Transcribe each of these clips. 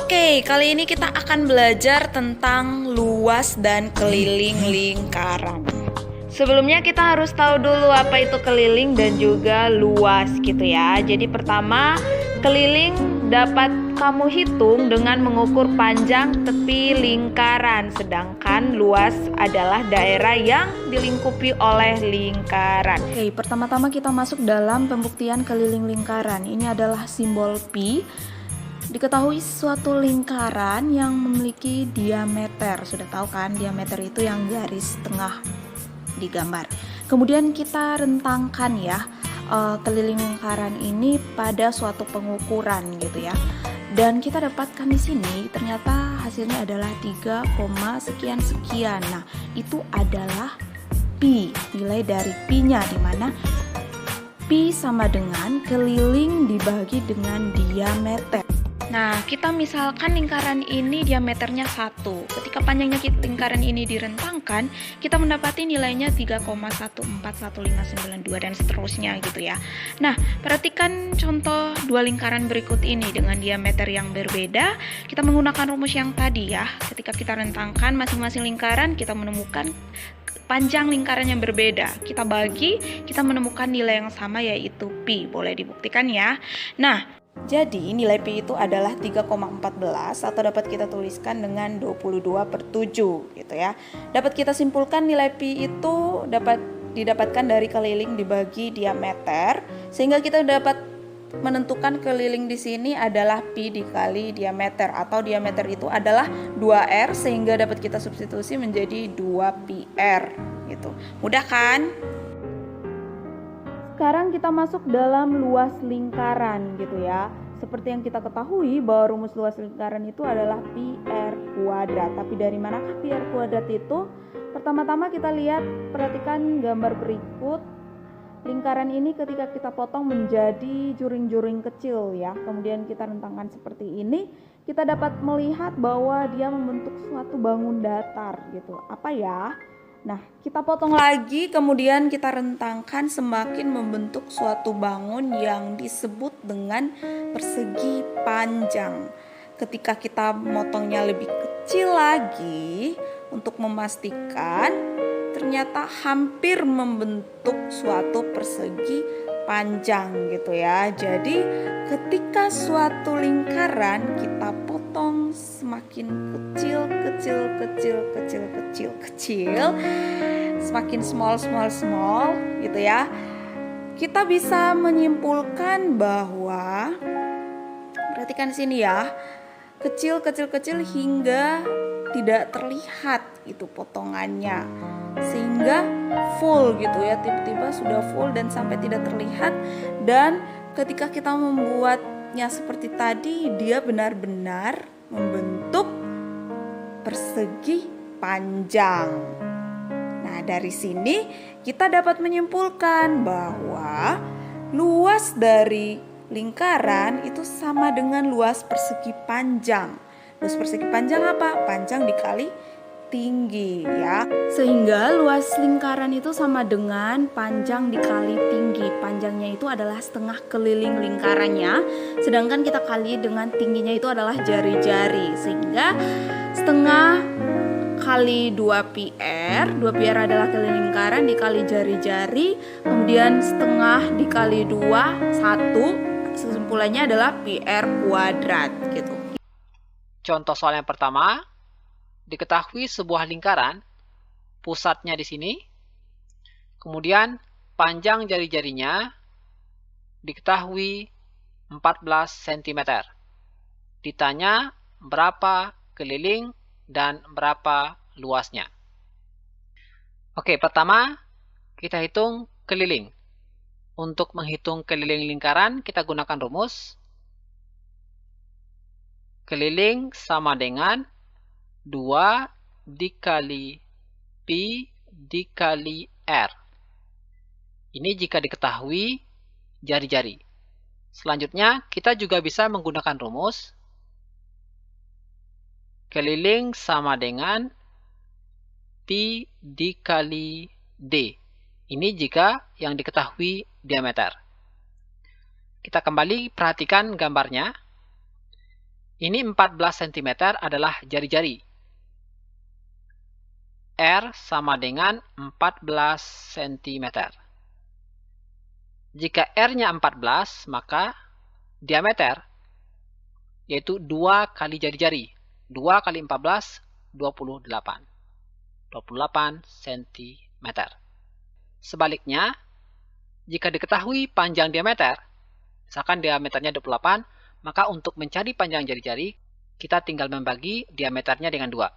Oke, kali ini kita akan belajar tentang luas dan keliling lingkaran. Sebelumnya kita harus tahu dulu apa itu keliling dan juga luas gitu ya. Jadi pertama, keliling dapat kamu hitung dengan mengukur panjang tepi lingkaran, sedangkan luas adalah daerah yang dilingkupi oleh lingkaran. Oke, pertama-tama kita masuk dalam pembuktian keliling lingkaran. Ini adalah simbol pi. Diketahui suatu lingkaran yang memiliki diameter. Sudah tahu kan, diameter itu yang garis tengah di gambar. Kemudian kita rentangkan ya keliling lingkaran ini pada suatu pengukuran gitu ya. Dan kita dapatkan di sini ternyata hasilnya adalah 3, sekian sekian. Nah, itu adalah pi, nilai dari pi-nya, di mana pi sama dengan keliling dibagi dengan diameter. Nah, kita misalkan lingkaran ini diameternya 1. Ketika panjangnya lingkaran ini direntangkan, kita mendapati nilainya 3,141592 dan seterusnya gitu ya. Nah, perhatikan contoh dua lingkaran berikut ini dengan diameter yang berbeda. Kita menggunakan rumus yang tadi ya. Ketika kita rentangkan masing-masing lingkaran, kita menemukan panjang lingkaran yang berbeda. Kita bagi, kita menemukan nilai yang sama yaitu pi. Boleh dibuktikan ya. Nah, jadi nilai pi itu adalah 3,14 atau dapat kita tuliskan dengan 22/7 gitu ya. Dapat kita simpulkan nilai pi itu dapat didapatkan dari keliling dibagi diameter, sehingga kita dapat menentukan keliling di sini adalah pi dikali diameter, atau diameter itu adalah 2r, sehingga dapat kita substitusi menjadi 2πr gitu. Mudah kan? Sekarang kita masuk dalam luas lingkaran gitu ya. Seperti yang kita ketahui bahwa rumus luas lingkaran itu adalah pi r kuadrat. Tapi dari manakah pi r kuadrat itu? Pertama-tama kita lihat, perhatikan gambar berikut. Lingkaran ini ketika kita potong menjadi juring-juring kecil ya. Kemudian kita rentangkan seperti ini, kita dapat melihat bahwa dia membentuk suatu bangun datar gitu. Apa ya? Nah, kita potong lagi, kemudian kita rentangkan semakin membentuk suatu bangun yang disebut dengan persegi panjang. Ketika kita motongnya lebih kecil lagi, untuk memastikan ternyata hampir membentuk suatu persegi panjang gitu ya. Jadi ketika suatu lingkaran kita potong semakin kecil, semakin small gitu ya, kita bisa menyimpulkan bahwa, perhatikan sini ya, kecil hingga tidak terlihat itu potongannya, sehingga full gitu ya, tiba-tiba sudah full dan sampai tidak terlihat. Dan ketika kita membuatnya seperti tadi, dia benar-benar membentuk persegi panjang. Nah, dari sini kita dapat menyimpulkan bahwa luas dari lingkaran itu sama dengan luas persegi panjang. Luas persegi panjang apa? Panjang dikali tinggi ya. Sehingga luas lingkaran itu sama dengan panjang dikali tinggi. Panjangnya itu adalah setengah keliling lingkarannya, sedangkan kita kali dengan tingginya itu adalah jari-jari, sehingga setengah kali 2πr, 2πr adalah keliling lingkaran dikali jari-jari, kemudian setengah dikali 2, 1, kesimpulannya adalah πr kuadrat gitu. Contoh soal yang pertama, diketahui sebuah lingkaran, pusatnya di sini, kemudian panjang jari-jarinya diketahui 14 cm. Ditanya berapa keliling dan berapa luasnya. Oke, pertama kita hitung keliling. Untuk menghitung keliling lingkaran, kita gunakan rumus. Keliling sama dengan 2 dikali pi dikali r. Ini jika diketahui jari-jari. Selanjutnya, kita juga bisa menggunakan rumus. Keliling sama dengan pi dikali d. Ini jika yang diketahui diameter. Kita kembali perhatikan gambarnya. Ini 14 cm adalah jari-jari. R sama dengan 14 cm. Jika R-nya 14, maka diameter, yaitu 2 kali jari-jari. 2 kali 14, 28. 28 cm. Sebaliknya, jika diketahui panjang diameter, misalkan diameternya 28, maka untuk mencari panjang jari-jari, kita tinggal membagi diameternya dengan 2.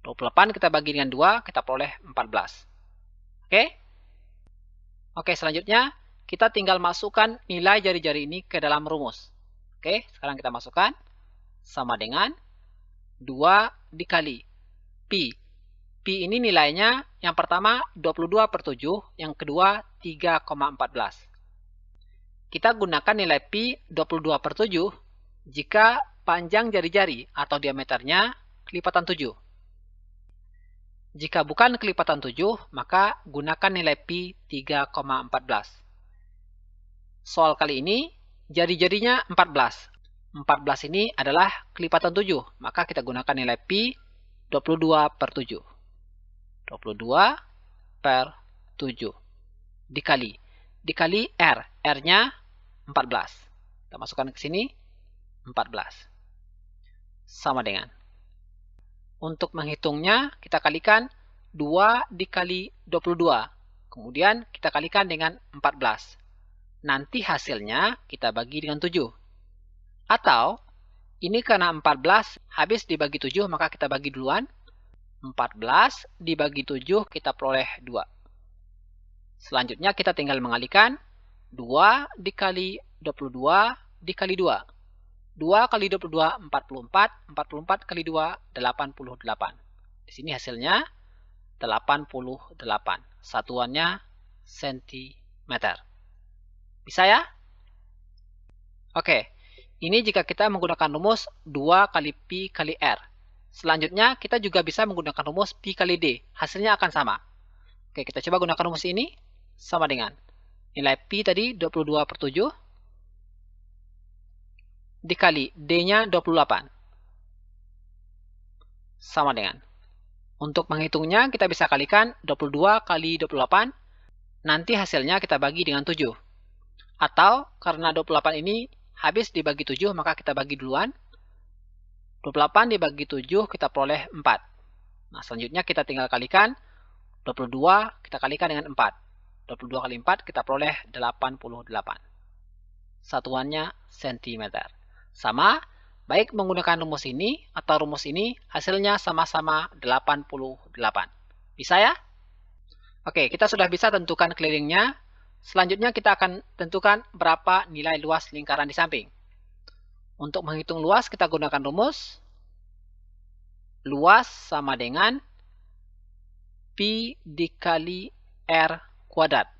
28 kita bagi dengan 2, kita peroleh 14. Oke? Oke, selanjutnya kita tinggal masukkan nilai jari-jari ini ke dalam rumus. Oke, sekarang kita masukkan sama dengan 2 dikali Pi. Pi ini nilainya yang pertama 22/7, yang kedua 3,14. Kita gunakan nilai Pi 22/7 jika panjang jari-jari atau diameternya kelipatan 7. Jika bukan kelipatan 7, maka gunakan nilai Pi 3,14. Soal kali ini, jari-jarinya 14. 14 ini adalah kelipatan 7, maka kita gunakan nilai Pi 22/7. 22/7 dikali R. R-nya 14. Kita masukkan ke sini, 14. Sama dengan. Untuk menghitungnya, kita kalikan 2 dikali 22. Kemudian kita kalikan dengan 14. Nanti hasilnya kita bagi dengan 7. Atau, ini karena 14 habis dibagi 7, maka kita bagi duluan. 14 dibagi 7, kita peroleh 2. Selanjutnya kita tinggal mengalihkan 2 dikali 22 dikali 2. 2 kali 22, 44. 44 kali 2, 88. Di sini hasilnya 88. Satuannya sentimeter. Bisa ya? Oke, ini jika kita menggunakan rumus 2 kali Pi kali R. Selanjutnya, kita juga bisa menggunakan rumus Pi kali D. Hasilnya akan sama. Oke, kita coba gunakan rumus ini. Sama dengan nilai Pi tadi 22/7. Dikali D-nya 28. Sama dengan. Untuk menghitungnya, kita bisa kalikan 22 kali 28. Nanti hasilnya kita bagi dengan 7. Atau, karena 28 ini habis dibagi 7, maka kita bagi duluan. 28 dibagi 7, kita peroleh 4. Nah, selanjutnya kita tinggal kalikan. 22 kita kalikan dengan 4. 22 kali 4, kita peroleh 88. Satuannya sentimeter. Sama, baik menggunakan rumus ini atau rumus ini, hasilnya sama-sama 88. Bisa ya? Oke, kita sudah bisa tentukan kelilingnya. Selanjutnya kita akan tentukan berapa nilai luas lingkaran di samping. Untuk menghitung luas, kita gunakan rumus. Luas sama dengan Pi dikali R kuadrat.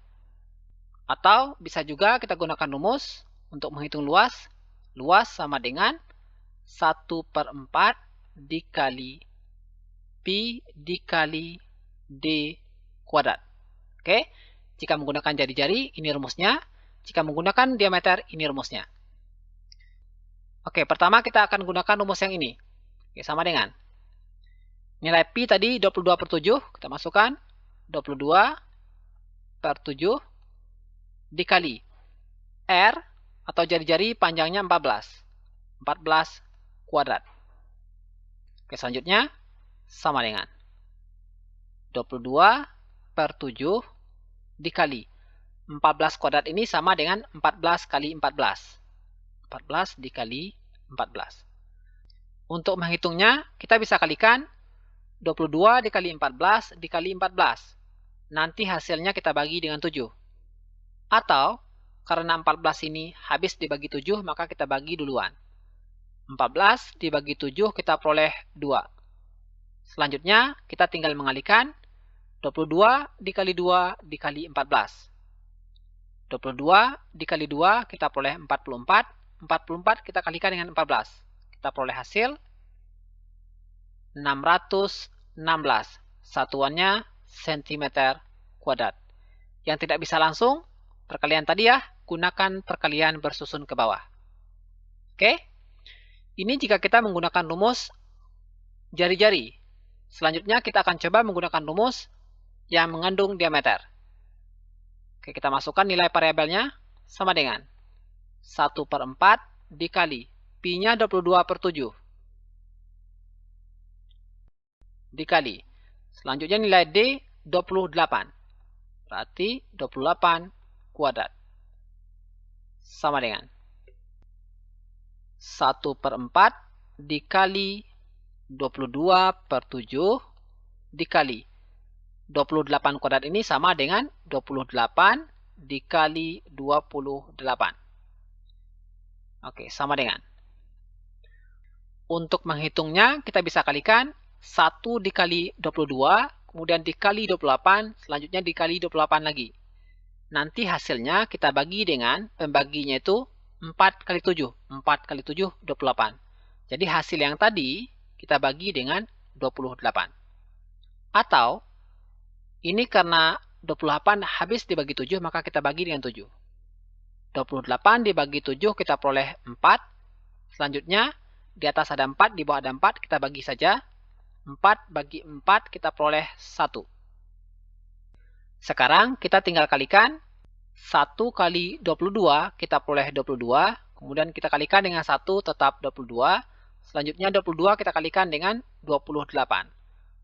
Atau bisa juga kita gunakan rumus untuk menghitung luas. Luas sama dengan 1/4 dikali Pi dikali D kuadrat. Oke, jika menggunakan jari-jari, ini rumusnya. Jika menggunakan diameter, ini rumusnya. Oke, pertama kita akan gunakan rumus yang ini. Oke, sama dengan nilai Pi tadi 22/7, kita masukkan 22/7 dikali R atau jari-jari panjangnya 14. 14 kuadrat. Oke, selanjutnya sama dengan 22/7 dikali 14 kuadrat ini sama dengan 14 kali 14. 14 dikali 14. Untuk menghitungnya, kita bisa kalikan 22 dikali 14 dikali 14. Nanti hasilnya kita bagi dengan 7. Atau, karena 14 ini habis dibagi 7, maka kita bagi duluan. 14 dibagi 7, kita peroleh 2. Selanjutnya, kita tinggal mengalihkan 22 dikali 2 dikali 14. 22 dikali 2, kita peroleh 44. 44 kita kalikan dengan 14. Kita peroleh hasil 616. Satuannya sentimeter kuadrat. Yang tidak bisa langsung, perkalian tadi ya, gunakan perkalian bersusun ke bawah. Oke? Ini jika kita menggunakan rumus jari-jari. Selanjutnya kita akan coba menggunakan rumus yang mengandung diameter. Oke, kita masukkan nilai variabelnya sama dengan 1/4 dikali pi-nya 22/7 dikali. Selanjutnya nilai D 28. Berarti 28 kuadrat. Sama dengan 1/4 dikali 22/7 dikali 28 kuadrat ini sama dengan 28 dikali 28. Oke, sama dengan. Untuk menghitungnya, kita bisa kalikan 1 dikali 22, kemudian dikali 28, selanjutnya dikali 28 lagi. Nanti hasilnya kita bagi dengan pembaginya itu 4 kali 7. 4 kali 7, 28. Jadi hasil yang tadi kita bagi dengan 28. Atau, ini karena 28 habis dibagi 7, maka kita bagi dengan 7. 28 dibagi 7, kita peroleh 4. Selanjutnya, di atas ada 4, di bawah ada 4, kita bagi saja. 4 bagi 4, kita peroleh 1. Sekarang, kita tinggal kalikan. 1 kali 22, kita peroleh 22. Kemudian kita kalikan dengan 1, tetap 22. Selanjutnya, 22 kita kalikan dengan 28.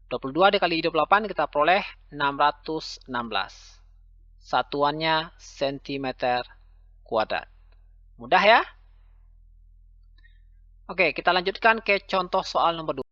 22 dikali 28, kita peroleh 616. Satuannya cm kuadrat. Mudah ya? Oke, kita lanjutkan ke contoh soal nomor 2.